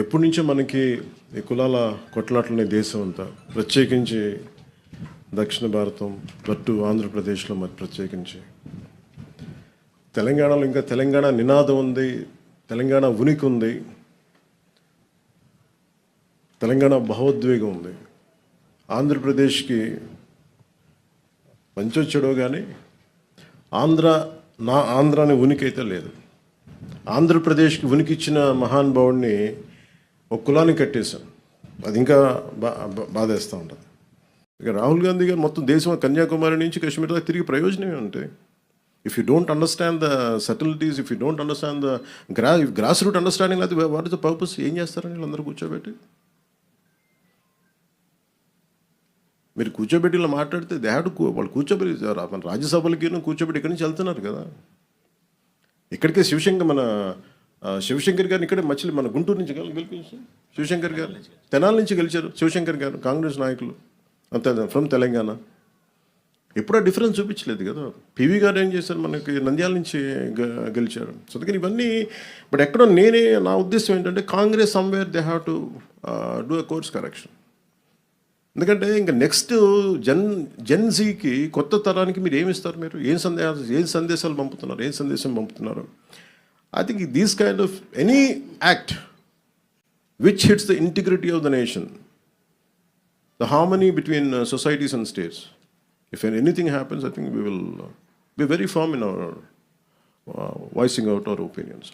ఎప్పటి నుంచో మనకి ఈ కులాల కొట్లాటలనే దేశం అంతా, ప్రత్యేకించి దక్షిణ భారతం పట్టు ఆంధ్రప్రదేశ్లో మరి ప్రత్యేకించి తెలంగాణలో ఇంకా తెలంగాణ నినాదం ఉంది, తెలంగాణ ఉనికి ఉంది, తెలంగాణ భావోద్వేగం ఉంది. ఆంధ్రప్రదేశ్కి మంచి చెడో కానీ ఆంధ్ర అనే ఉనికి అయితే లేదు. ఆంధ్రప్రదేశ్కి ఉనికి ఇచ్చిన మహానుభావుడిని ఒక కులాన్ని కట్టేశాం. అది ఇంకా బాధేస్తూ ఉంటుంది. ఇక రాహుల్ గాంధీ గారు మొత్తం దేశం కన్యాకుమారి నుంచి కాశ్మీర్ దాకా తిరిగి ప్రయోజనమే ఉంటాయి. If you don't understand the subtleties, if you don't understand the grass root understanding, అది వాట్ ఇస్ ద పర్పస్? ఏం చేస్తారని వీళ్ళందరూ కూర్చోబెట్టి మీరు కూర్చోబెట్టి ఇలా మాట్లాడితే దే హ్యావ్ టు వాళ్ళు కూర్చోబెట్టి మన రాజ్యసభలకి కూర్చోబెట్టి ఇక్కడి నుంచి వెళ్తున్నారు కదా. ఇక్కడికే మన శివశంకర్ గారిని ఇక్కడే మన గుంటూరు నుంచి గెలిపించారు. శివశంకర్ గారు తెనాలి నుంచి గెలిచారు. శివశంకర్ గారు కాంగ్రెస్ నాయకులు అంతే ఫ్రమ్ తెలంగాణ. ఎప్పుడూ డిఫరెన్స్ చూపించలేదు కదా. పివి గారు ఏం చేశారు, మనకి నంద్యాల నుంచి గెలిచారు. సో అందుకని ఇవన్నీ బట్ ఎక్కడో నా ఉద్దేశం ఏంటంటే Congress somewhere they have to do a course correction. ఎందుకంటే ఇంకా నెక్స్ట్ జెన్జీకి కొత్త తరానికి మీరు ఏమిస్తారు? మీరు ఏం సందేశాలు పంపుతున్నారు? ఏం సందేశం పంపుతున్నారు? I think these kind of any act which hits the integrity of the nation, the harmony between societies and states, if anything happens, I think we will be very firm in our voicing out our opinions.